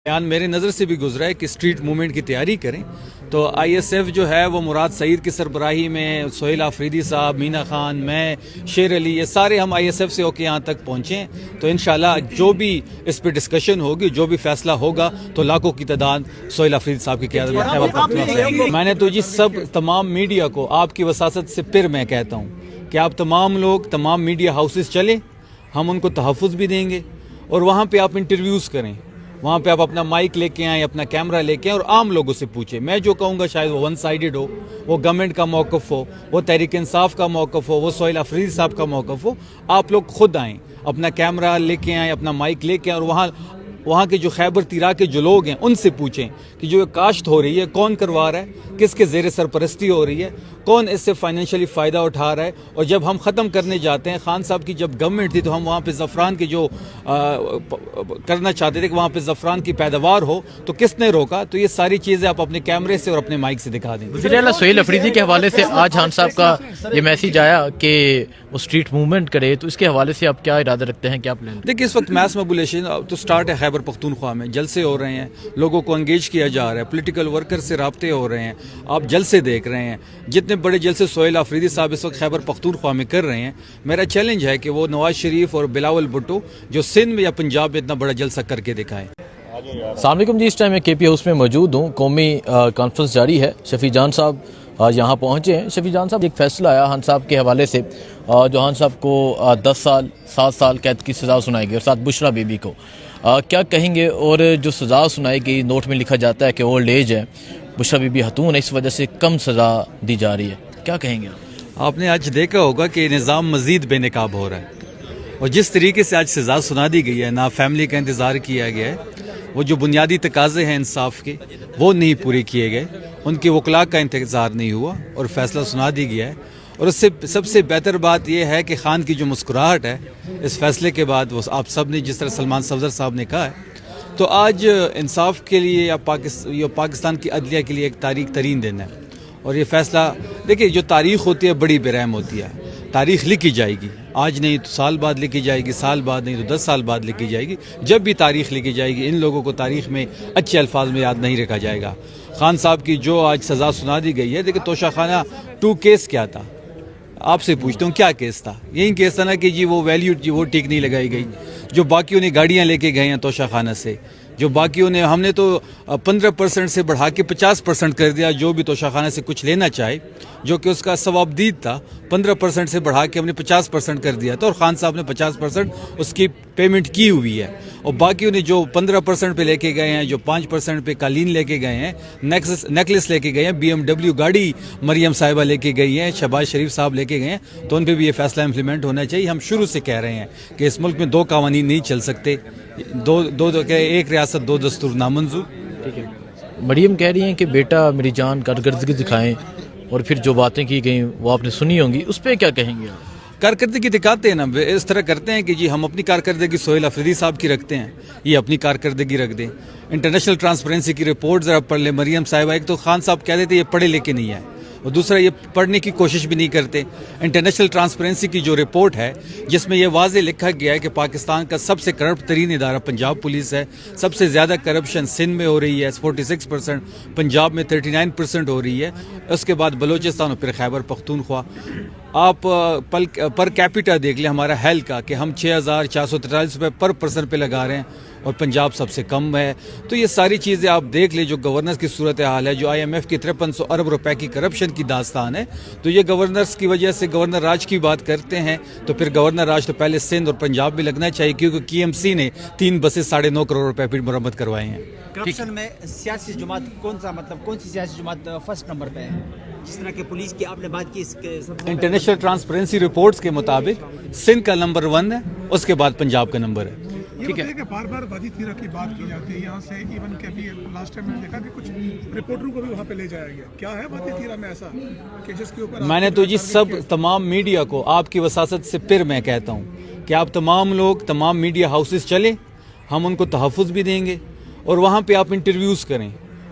بیان میرے نظر سے بھی گزرا ہے کہ سٹریٹ موومنٹ کی تیاری کریں تو آئی ایس ایف جو ہے وہ مراد سعید کی سربراہی میں سہیل آفریدی صاحب، مینا خان، میں، شیر علی، یہ سارے ہم آئی ایس ایف سے ہو کے یہاں تک پہنچیں تو انشاءاللہ جو بھی اس پہ ڈسکشن ہوگی، جو بھی فیصلہ ہوگا تو لاکھوں کی تعداد سہیل آفریدی صاحب کی قیادت میں خیبر پختونخوا۔ میں نے تو جی تمام میڈیا کو آپ کی وساست سے پھر میں کہتا ہوں کہ آپ تمام لوگ تمام میڈیا ہاؤسز چلیں، ہم ان کو تحفظ بھی دیں گے اور وہاں پہ آپ انٹرویوز کریں، وہاں پہ آپ اپنا مائک لے کے آئیں، اپنا کیمرہ لے کے آئیں اور عام لوگوں سے پوچھیں۔ میں جو کہوں گا شاید وہ ون سائیڈڈ ہو، وہ گورنمنٹ کا موقف ہو، وہ تحریک انصاف کا موقف ہو، وہ سہیل آفریدی صاحب کا موقف ہو، آپ لوگ خود آئیں، اپنا کیمرہ لے کے آئیں، اپنا مائک لے کے آئیں اور وہاں کے جو خیبر تیرا کے جو لوگ ہیں ان سے پوچھیں کہ جو کاشت ہو رہی ہے کون کروا رہا ہے، کس کے زیر سرپرستی ہو رہی ہے، کون اس سے فائنینشلی فائدہ اٹھا رہا ہے۔ اور جب ہم ختم کرنے جاتے ہیں، خان صاحب کی جب گورنمنٹ تھی تو ہم وہاں پہ زعفران کے جو کرنا چاہتے تھے کہ وہاں پہ زعفران کی پیداوار ہو تو کس نے روکا؟ تو یہ ساری چیزیں آپ اپنے کیمرے سے اور اپنے مائک سے دکھا دیں۔ وزیر اعلیٰ سہیل آفریدی کے حوالے سے آج خان صاحب کا یہ میسیج آیا کہ وہ اسٹریٹ موومنٹ کرے، تو اس کے حوالے سے آپ کیا ارادہ رکھتے ہیں، کیا پلان؟ دیکھیں اس وقت میس موبیلائزیشن تو سٹارٹ ہے خیبر پختونخوا میں، جلسے ہو رہے ہیں، لوگوں کو انگیج کیا جا رہا ہے، پولیٹیکل ورکر سے رابطے ہو رہے ہیں، آپ جلسے دیکھ رہے ہیں، جتنے بڑے جلسے سہیل آفریدی صاحب اس وقت خیبر پختونخوا میں کر رہے ہیں۔ میرا چیلنج ہے کہ وہ نواز شریف اور بلاول بھٹو جو سندھ میں یا پنجاب میں اتنا بڑا جلسہ کر کے دکھائیں۔ السلام علیکم جی، اس ٹائم میں کے پی ہاؤس میں موجود ہوں، قومی کانفرنس جاری ہے، شفیع جان صاحب یہاں پہنچے ہیں۔ شفیع جان صاحب، ایک فیصلہ آیا خان صاحب کے حوالے سے، جو خان صاحب کو 10 سال 7 سال قید کی سزا سنائی گئی اور ساتھ بشرا بی بی کو، کیا کہیں گے؟ اور جو سزا سنائی گئی، نوٹ میں لکھا جاتا ہے کہ اولڈ ایج ہے، بشرا بی بی خاتون ہے، اس وجہ سے کم سزا دی جا رہی ہے، کیا کہیں گے آپ نے آج دیکھا ہوگا کہ نظام مزید بے نقاب ہو رہا ہے اور جس طریقے سے آج سزا سنا دی گئی ہے، نہ فیملی کا انتظار کیا گیا ہے، وہ جو بنیادی تقاضے ہیں انصاف کے وہ نہیں پورے کیے گئے، ان کے وکلاء کا انتظار نہیں ہوا اور فیصلہ سنا دی گیا ہے۔ اور اس سے سب سے بہتر بات یہ ہے کہ خان کی جو مسکراہٹ ہے اس فیصلے کے بعد، وہ آپ سب نے جس طرح سلمان صفدر صاحب نے کہا ہے، تو آج انصاف کے لیے یا پاکستان کی عدلیہ کے لیے ایک تاریخ ترین دن ہے۔ اور یہ فیصلہ دیکھیں، جو تاریخ ہوتی ہے بڑی بے رحم ہوتی ہے، تاریخ لکھی جائے گی، آج نہیں تو سال بعد لکھی جائے گی، سال بعد نہیں تو 10 سال بعد لکھی جائے گی۔ جب بھی تاریخ لکھی جائے گی ان لوگوں کو تاریخ میں اچھے الفاظ میں یاد نہیں رکھا جائے گا۔ خان صاحب کی جو آج سزا سنا دی گئی ہے، دیکھیں توشہ خانہ 2 کیس کیا تھا، آپ سے پوچھتا ہوں کیا کیس تھا؟ یہی کیس تھا نا کہ جی وہ ویلیو جی وہ ٹھیک نہیں لگائی گئی، جو باقیوں نے گاڑیاں لے کے گئے ہیں توشہ خانہ سے، جو باقیوں نے، ہم نے تو 15% سے بڑھا کے 50% کر دیا، جو بھی توشہ خانہ سے کچھ لینا چاہے، جو کہ اس کا ثوابدید تھا، 15% سے بڑھا کے ہم نے 50% کر دیا تھا اور خان صاحب نے 50% اس کی پیمنٹ کی ہوئی ہے۔ اور باقیوں نے جو 15% پہ لے کے گئے ہیں، جو 5% پہ قالین لے کے گئے ہیں، نیکلس لے کے گئے ہیں، BMW گاڑی مریم صاحبہ لے کے گئی ہیں، شہباز شریف صاحب لے کے گئے ہیں، تو ان پہ بھی یہ فیصلہ امپلیمنٹ ہونا چاہیے۔ ہم شروع سے کہہ رہے ہیں کہ اس ملک میں 2 قوانین نہیں چل سکتے، ایک ریاست 2 دستور نامنظور۔ ٹھیک ہے، مریم کہہ رہی ہیں کہ بیٹا میری جان کارکردگی دکھائیں، اور پھر جو باتیں کی گئیں وہ آپ نے سنی ہوں گی، اس پہ کیا کہیں گے آپ؟ کارکردگی دکھاتے ہیں نا، اس طرح کرتے ہیں کہ جی ہم اپنی کارکردگی سہیل آفریدی صاحب کی رکھتے ہیں، یہ اپنی کارکردگی رکھ دیں۔ انٹرنیشنل ٹرانسپیرنسی کی رپورٹ ذرا پڑھ لیں مریم صاحبہ، ایک تو خان صاحب کہہ دیتے یہ پڑھے لکھے نہیں ہے، اور دوسرا یہ پڑھنے کی کوشش بھی نہیں کرتے۔ انٹرنیشنل ٹرانسپیرنسی کی جو رپورٹ ہے جس میں یہ واضح لکھا گیا ہے کہ پاکستان کا سب سے کرپٹ ترین ادارہ پنجاب پولیس ہے، سب سے زیادہ کرپشن سندھ میں ہو رہی ہے 46%، پنجاب میں 39% ہو رہی ہے، اس کے بعد بلوچستان اور پھر خیبر پختونخوا۔ آپ پر کیپیٹا دیکھ لیں ہمارا ہیلتھ کا کہ ہم 6443 روپے پر پرسن پہ لگا رہے ہیں اور پنجاب سب سے کم ہے۔ تو یہ ساری چیزیں آپ دیکھ لیں، جو گورننس کی صورتحال ہے، جو IMF کی 5300 ارب روپے کی کرپشن کی داستان ہے، تو یہ گورنرز کی وجہ سے گورنر راج کی بات کرتے ہیں تو پھر گورنر راج تو پہلے سندھ اور پنجاب بھی لگنا چاہیے، کیونکہ KMC نے 3 بسیں 9.5 کروڑ روپے پہ مرمت کروائے ہیں۔ کرپشن میں سیاسی جماعت کون سی سیاسی جماعت فرسٹ نمبر پہ ہے؟ جس طرح کہ پولیس کی آپ نے بات کی، اس کے انٹرنیشنل ٹرانسپیرنسی رپورٹس کے مطابق سندھ کا نمبر 1 ہے، اس کے بعد پنجاب کا نمبر ہے۔ ٹھیک ہے، بار بار وادی تھیرا کی بات کی جاتی ہے یہاں سے، ایون کہ ابھی لاسٹ ٹائم میں نے دیکھا کہ کچھ رپورٹروں کو بھی وہاں پہ لے جایا گیا، کیا ہے وادی تھیرا میں ایسا کہ جس کے اوپر میں نے تو جی تمام میڈیا کو آپ کی وساست سے پھر میں کہتا ہوں کہ آپ تمام لوگ تمام میڈیا ہاؤسز چلیں، ہم ان کو تحفظ بھی دیں گے اور وہاں پہ آپ انٹرویوز کریں،